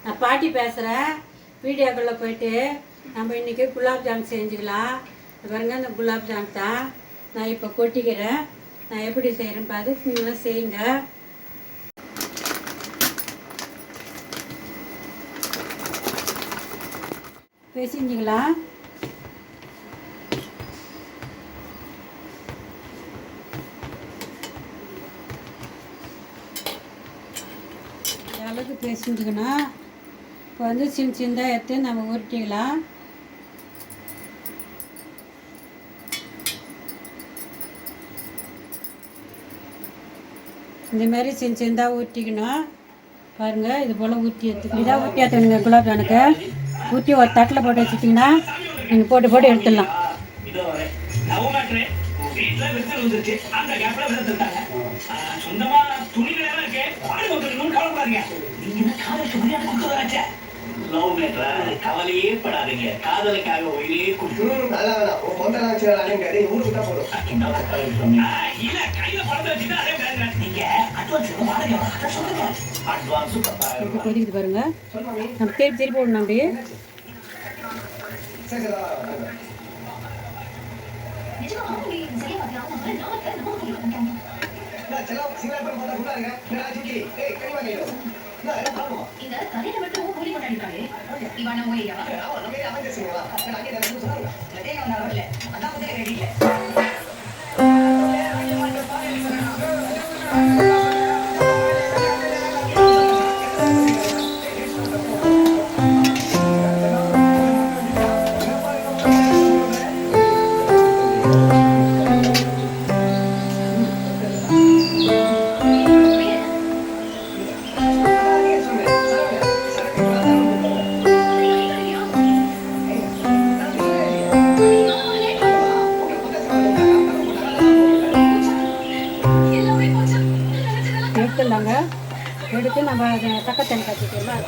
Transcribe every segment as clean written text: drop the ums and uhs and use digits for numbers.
நான் பாட்டி பேசுகிறேன். வீடியோக்குள்ளே போயிட்டு நம்ம இன்றைக்கி குலாப் ஜாம் செஞ்சுக்கலாம். பாருங்க, இந்த குலாப் ஜாம் தான் நான் இப்போ கொட்டிக்கிறேன். நான் எப்படி செய்கிறேன்னு பார்த்து நீங்களும் செய்யுங்க. செஞ்சுக்கலாம். அளவுக்கு பேசிஞ்சுக்கணும். இப்போ வந்து சின்ன சின்னதாக எடுத்து நம்ம உருட்டிக்கலாம். இந்த மாதிரி சின்ன சின்னதாக ஊற்றிக்கணும். பாருங்கள், இது போல் ஊற்றி எடுத்துக்கணும். இதாக ஊற்றி எடுத்துக்கணுங்க. குலாப் ஜாமுக்கு ஊற்றி ஒரு தட்டில் போட்டு வச்சுட்டிங்கன்னா நீங்கள் போட்டு எடுத்துடலாம். கவலையே படாதீங்க, காதலுக்காக உயிரே கொதிக்குது பாருங்க. நம்ம திருப்பி போடணும். அப்படியே இந்த கதையை மட்டும் கூலி கொண்டாடிட்டாலே இவன் நம்ம ஏரியாவா நம்ம ஏரியா அவன் பேசுங்களா அங்கே நான் சொல்றேன் அதே நான் வரல அதான் முதல்ல ரெடி இல்ல எடுத்துடலாங்க. எடுத்து நம்ம தக்க தண்ணி காய்ச்சிக்கலாம்.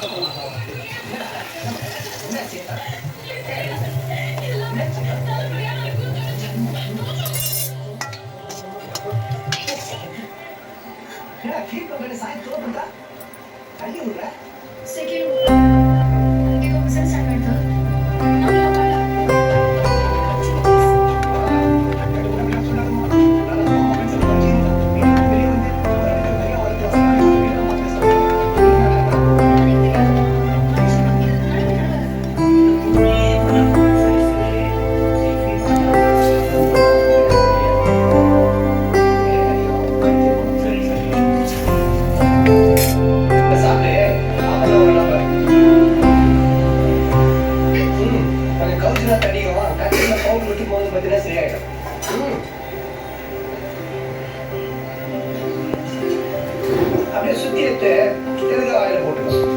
அப்படியே சுத்தி எடுத்து வாயில போட்டுக்கணும்.